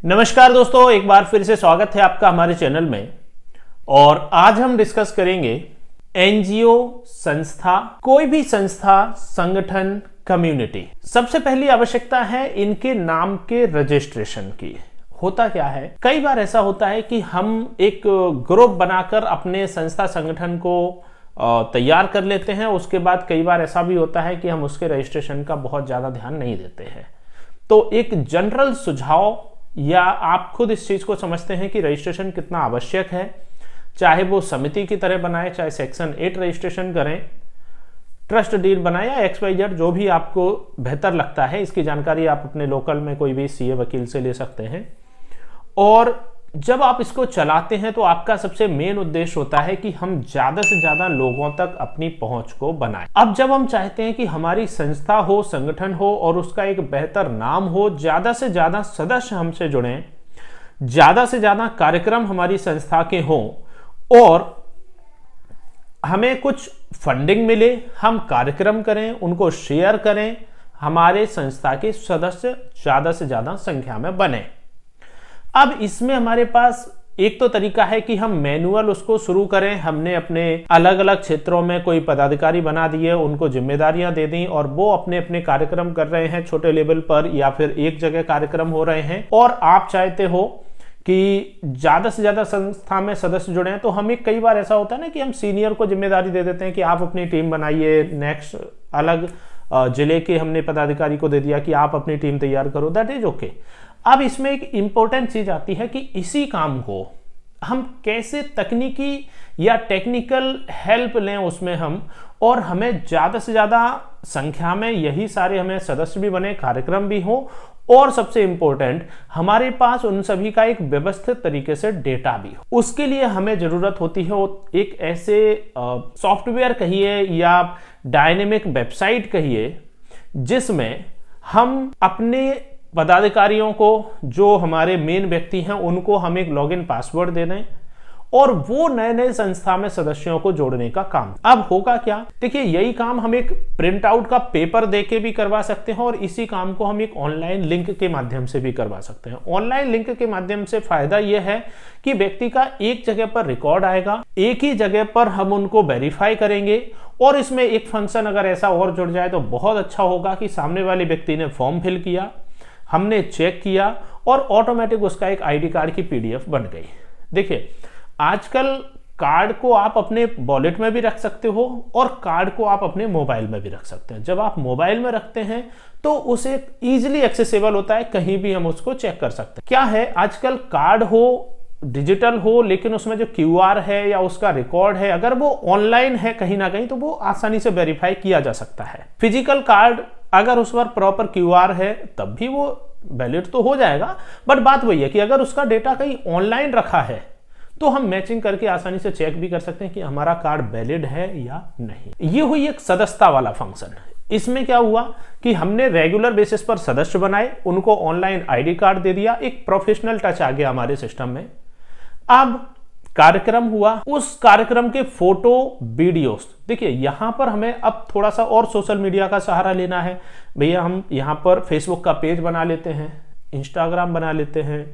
नमस्कार दोस्तों, एक बार फिर से स्वागत है आपका हमारे चैनल में। और आज हम डिस्कस करेंगे एनजीओ, संस्था, कोई भी संस्था, संगठन, कम्युनिटी। सबसे पहली आवश्यकता है इनके नाम के रजिस्ट्रेशन की। होता क्या है, कई बार ऐसा होता है कि हम एक ग्रुप बनाकर अपने संस्था संगठन को तैयार कर लेते हैं। उसके बाद कई बार ऐसा भी होता है कि हम उसके रजिस्ट्रेशन का बहुत ज्यादा ध्यान नहीं देते हैं। तो एक जनरल सुझाव, या आप खुद इस चीज को समझते हैं कि रजिस्ट्रेशन कितना आवश्यक है, चाहे वो समिति की तरह बनाए, चाहे सेक्शन 8 रजिस्ट्रेशन करें, ट्रस्ट डीड बनाए या XYZ, जो भी आपको बेहतर लगता है। इसकी जानकारी आप अपने लोकल में कोई भी CA वकील से ले सकते हैं। और जब आप इसको चलाते हैं तो आपका सबसे मेन उद्देश्य होता है कि हम ज्यादा से ज्यादा लोगों तक अपनी पहुंच को बनाएं। अब जब हम चाहते हैं कि हमारी संस्था हो, संगठन हो और उसका एक बेहतर नाम हो, ज्यादा से ज्यादा सदस्य हमसे जुड़ें, ज्यादा से ज्यादा कार्यक्रम हमारी संस्था के हों और हमें कुछ फंडिंग मिले, हम कार्यक्रम करें, उनको शेयर करें, हमारे संस्था के सदस्य ज्यादा से ज्यादा संख्या में बने। अब इसमें हमारे पास एक तो तरीका है कि हम मैनुअल उसको शुरू करें। हमने अपने अलग अलग क्षेत्रों में कोई पदाधिकारी बना दिए, उनको जिम्मेदारियां दे दी और वो अपने अपने कार्यक्रम कर रहे हैं छोटे लेवल पर, या फिर एक जगह कार्यक्रम हो रहे हैं। और आप चाहते हो कि ज्यादा से ज्यादा संस्था में सदस्य जुड़े हैं, तो हमें कई बार ऐसा होता है ना कि हम सीनियर को जिम्मेदारी दे देते हैं कि आप अपनी टीम बनाइए। नेक्स्ट अलग जिले के हमने पदाधिकारी को दे दिया कि आप अपनी टीम तैयार करो। That is okay. अब इसमें एक इंपॉर्टेंट चीज आती है कि इसी काम को हम कैसे तकनीकी या टेक्निकल हेल्प लें उसमें हम, और हमें ज्यादा से ज्यादा संख्या में यही सारे हमें सदस्य भी बने, कार्यक्रम भी हो, और सबसे इंपॉर्टेंट हमारे पास उन सभी का एक व्यवस्थित तरीके से डेटा भी हो। उसके लिए हमें जरूरत होती है एक ऐसे सॉफ्टवेयर कहिए या डायनेमिक वेबसाइट कहिए, जिसमें हम अपने पदाधिकारियों को, जो हमारे मेन व्यक्ति हैं, उनको हम एक लॉगिन पासवर्ड दे दें और वो नए नए संस्था में सदस्यों को जोड़ने का काम। अब होगा क्या, देखिए यही काम हम एक प्रिंट आउट का पेपर देके भी करवा सकते हैं और इसी काम को हम एक ऑनलाइन लिंक के माध्यम से भी करवा सकते हैं। ऑनलाइन लिंक के माध्यम से फायदा यह है कि व्यक्ति का एक जगह पर रिकॉर्ड आएगा, एक ही जगह पर हम उनको वेरीफाई करेंगे, और इसमें एक फंक्शन अगर ऐसा और जुड़ जाए तो बहुत अच्छा होगा कि सामने वाले व्यक्ति ने फॉर्म फिल किया, हमने चेक किया और ऑटोमेटिक उसका एक ID कार्ड की PDF बन गई। देखिए आजकल कार्ड को आप अपने वॉलेट में भी रख सकते हो और कार्ड को आप अपने मोबाइल में भी रख सकते हैं। जब आप मोबाइल में रखते हैं तो उसे इजीली एक्सेसिबल होता है, कहीं भी हम उसको चेक कर सकते हैं। क्या है, आजकल कार्ड हो, डिजिटल हो, लेकिन उसमें जो QR है या उसका रिकॉर्ड है, अगर वो ऑनलाइन है कहीं ना कहीं, तो वो आसानी से वेरीफाई किया जा सकता है। फिजिकल कार्ड अगर उस पर प्रॉपर QR है तब भी वो वैलिड तो हो जाएगा, बट बात वही है कि अगर उसका डेटा कहीं ऑनलाइन रखा है तो हम मैचिंग करके आसानी से चेक भी कर सकते हैं कि हमारा कार्ड वैलिड है या नहीं। ये हुई एक सदस्यता वाला फंक्शन। इसमें क्या हुआ कि हमने रेगुलर बेसिस पर सदस्य बनाए, उनको ऑनलाइन ID कार्ड दे दिया, एक प्रोफेशनल टच आ गया हमारे सिस्टम में। अब कार्यक्रम हुआ, उस कार्यक्रम के फोटो, वीडियोस, देखिए यहां पर हमें अब थोड़ा सा और सोशल मीडिया का सहारा लेना है। भैया हम यहां पर फेसबुक का पेज बना लेते हैं, इंस्टाग्राम बना लेते हैं,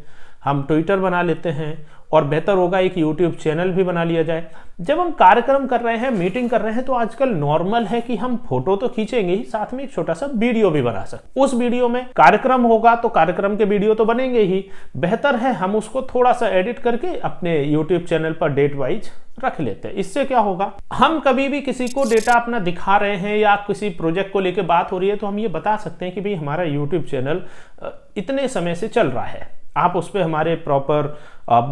हम ट्विटर बना लेते हैं, और बेहतर होगा एक YouTube चैनल भी बना लिया जाए। जब हम कार्यक्रम कर रहे हैं, मीटिंग कर रहे हैं, तो आजकल नॉर्मल है कि हम फोटो तो खींचेंगे ही, साथ में एक छोटा सा वीडियो भी बना सकते। उस वीडियो में कार्यक्रम होगा तो कार्यक्रम के वीडियो तो बनेंगे ही, बेहतर है हम उसको थोड़ा सा एडिट करके अपने YouTube चैनल पर डेट वाइज रख लेते हैं। इससे क्या होगा, हम कभी भी किसी को डेटा अपना दिखा रहे हैं या किसी प्रोजेक्ट को लेकर बात हो रही है तो हम ये बता सकते हैं कि भाई हमारा YouTube चैनल इतने समय से चल रहा है। आप उस पर हमारे प्रॉपर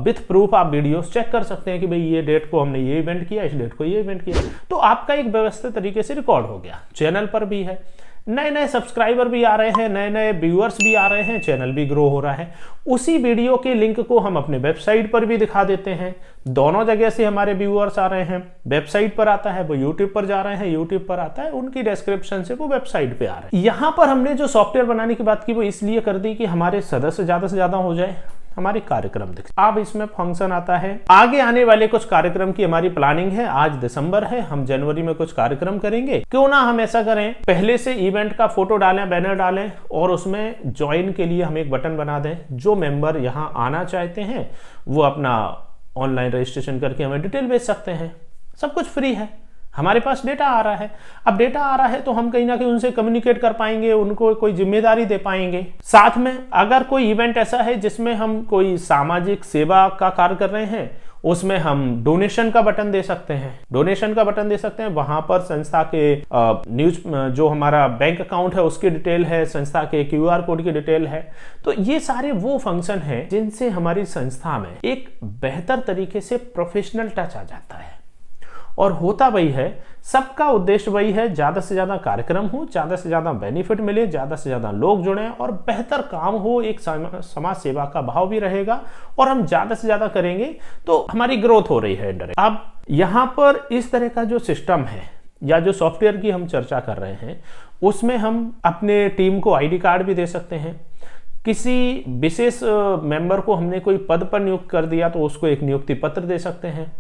विथ प्रूफ आप वीडियोस चेक कर सकते हैं कि भाई ये डेट को हमने ये इवेंट किया, इस डेट को ये इवेंट किया, तो आपका एक व्यवस्थित तरीके से रिकॉर्ड हो गया। चैनल पर भी है, नए नए सब्सक्राइबर भी आ रहे हैं, नए नए व्यूअर्स भी आ रहे हैं, चैनल भी ग्रो हो रहा है। उसी वीडियो के लिंक को हम अपने वेबसाइट पर भी दिखा देते हैं। दोनों जगह से हमारे व्यूअर्स आ रहे हैं, वेबसाइट पर आता है, वो यूट्यूब पर जा रहे हैं, यूट्यूब पर आता है, उनकी डिस्क्रिप्शन से वो वेबसाइट पे आ रहे हैं। यहां पर हमने जो सॉफ्टवेयर बनाने की बात की वो इसलिए कर दी कि हमारे सदस्य ज्यादा से ज्यादा हो जाए, हमारे कार्यक्रम दिखते। अब इसमें फंक्शन आता है, आगे आने वाले कुछ कार्यक्रम की हमारी प्लानिंग है। आज दिसंबर है, हम जनवरी में कुछ कार्यक्रम करेंगे। क्यों ना हम ऐसा करें, पहले से इवेंट का फोटो डालें, बैनर डालें और उसमें ज्वाइन के लिए हम एक बटन बना दें। जो मेंबर यहाँ आना चाहते हैं वो अपना ऑनलाइन रजिस्ट्रेशन करके हमें डिटेल भेज सकते हैं। सब कुछ फ्री है, हमारे पास डेटा आ रहा है। अब डेटा आ रहा है तो हम कहीं ना कहीं उनसे कम्युनिकेट कर पाएंगे, उनको कोई जिम्मेदारी दे पाएंगे। साथ में अगर कोई इवेंट ऐसा है जिसमें हम कोई सामाजिक सेवा का कार्य कर रहे हैं, उसमें हम डोनेशन का बटन दे सकते हैं। डोनेशन का बटन दे सकते हैं, वहां पर संस्था के न्यूज जो हमारा बैंक अकाउंट है उसकी डिटेल है, संस्था के QR कोड की डिटेल है। तो ये सारे वो फंक्शन है जिनसे हमारी संस्था में एक बेहतर तरीके से प्रोफेशनल टच आ जाता है। और होता वही है, सबका उद्देश्य वही है, ज्यादा से ज्यादा कार्यक्रम हो, ज्यादा से ज्यादा बेनिफिट मिले, ज्यादा से ज्यादा लोग जुड़े और बेहतर काम हो। एक समाज सेवा का भाव भी रहेगा और हम ज्यादा से ज्यादा करेंगे तो हमारी ग्रोथ हो रही है इनडायरेक्ट। अब यहाँ पर इस तरह का जो सिस्टम है या जो सॉफ्टवेयर की हम चर्चा कर रहे हैं, उसमें हम अपने टीम को ID कार्ड भी दे सकते हैं। किसी विशेष मेंबर को हमने कोई पद पर नियुक्त कर दिया तो उसको एक नियुक्ति पत्र दे सकते हैं।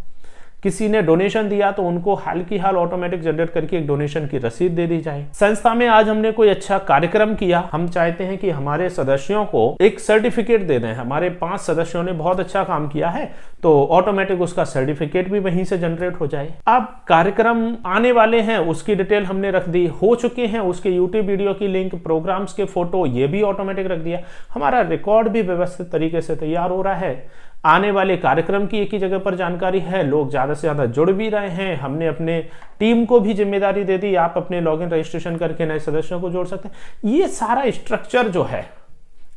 किसी ने डोनेशन दिया तो उनको हाल की हाल ऑटोमेटिक जनरेट करके एक डोनेशन की रसीद दे दी जाए। संस्था में आज हमने कोई अच्छा कार्यक्रम किया, हम चाहते हैं कि हमारे सदस्यों को एक सर्टिफिकेट दे दें। हमारे 5 सदस्यों ने बहुत अच्छा काम किया है तो ऑटोमेटिक उसका सर्टिफिकेट भी वहीं से जनरेट हो जाए। अब कार्यक्रम आने वाले हैं उसकी डिटेल हमने रख दी, हो चुके हैं उसके यूट्यूब वीडियो की लिंक, प्रोग्राम्स के फोटो ये भी ऑटोमेटिक रख दिया। हमारा रिकॉर्ड भी व्यवस्थित तरीके से तैयार हो रहा है। आने वाले कार्यक्रम की एक ही जगह पर जानकारी है, लोग ज्यादा से ज्यादा जुड़ भी रहे हैं। हमने अपने टीम को भी जिम्मेदारी दे दी, आप अपने लॉगिन रजिस्ट्रेशन करके नए सदस्यों को जोड़ सकते हैं। ये सारा स्ट्रक्चर जो है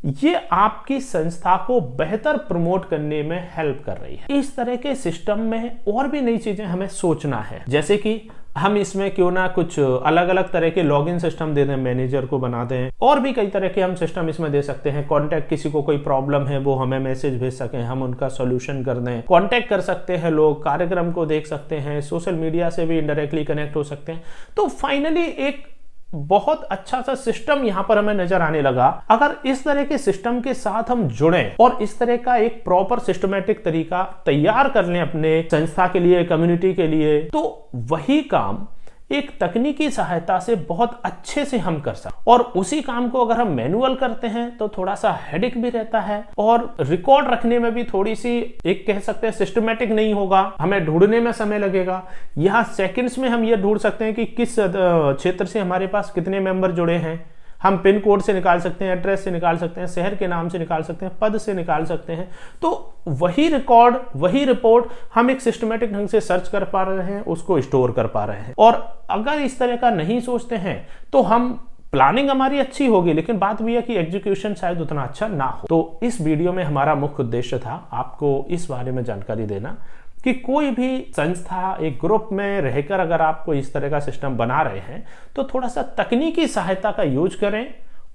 ये आपकी संस्था को बेहतर प्रमोट करने में हेल्प कर रही है। इस तरह के सिस्टम में और भी नई चीजें हमें सोचना है, जैसे कि हम इसमें क्यों ना कुछ अलग अलग तरह के लॉगिन सिस्टम दे दें, मैनेजर को बना दें। और भी कई तरह के हम सिस्टम इसमें दे सकते हैं। कॉन्टैक्ट, किसी को कोई प्रॉब्लम है वो हमें मैसेज भेज सकें, हम उनका सॉल्यूशन कर दें। कॉन्टैक्ट कर सकते हैं लोग, कार्यक्रम को देख सकते हैं, सोशल मीडिया से भी इनडायरेक्टली कनेक्ट हो सकते हैं। तो फाइनली एक बहुत अच्छा सा सिस्टम यहां पर हमें नजर आने लगा। अगर इस तरह के सिस्टम के साथ हम जुड़ें और इस तरह का एक प्रॉपर सिस्टमैटिक तरीका तैयार कर लें अपने संस्था के लिए, कम्युनिटी के लिए, तो वही काम एक तकनीकी सहायता से बहुत अच्छे से हम कर सकते। और उसी काम को अगर हम मैनुअल करते हैं तो थोड़ा सा हेडेक भी रहता है और रिकॉर्ड रखने में भी थोड़ी सी, एक कह सकते हैं, सिस्टमैटिक नहीं होगा, हमें ढूंढने में समय लगेगा। यहाँ सेकंड्स में हम ये ढूंढ सकते हैं कि किस क्षेत्र से हमारे पास कितने मेंबर जुड़े हैं। हम पिन कोड से निकाल सकते हैं, एड्रेस से निकाल सकते हैं, शहर के नाम से निकाल सकते हैं, पद से निकाल सकते हैं। तो वही रिकॉर्ड, वही रिपोर्ट हम एक सिस्टमैटिक ढंग से सर्च कर पा रहे हैं, उसको स्टोर कर पा रहे हैं। और अगर इस तरह का नहीं सोचते हैं तो हम, प्लानिंग हमारी अच्छी होगी लेकिन बात भी है कि एग्जीक्यूशन शायद उतना अच्छा ना हो। तो इस वीडियो में हमारा मुख्य उद्देश्य था आपको इस बारे में जानकारी देना कि कोई भी संस्था एक ग्रुप में रहकर अगर आप कोई इस तरह का सिस्टम बना रहे हैं तो थोड़ा सा तकनीकी सहायता का यूज करें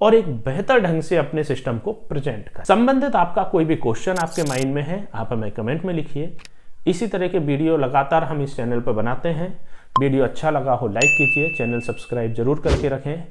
और एक बेहतर ढंग से अपने सिस्टम को प्रेजेंट करें। संबंधित आपका कोई भी क्वेश्चन आपके माइंड में है, आप हमें कमेंट में लिखिए। इसी तरह के वीडियो लगातार हम इस चैनल पर बनाते हैं। वीडियो अच्छा लगा हो लाइक कीजिए, चैनल सब्सक्राइब जरूर करके रखें।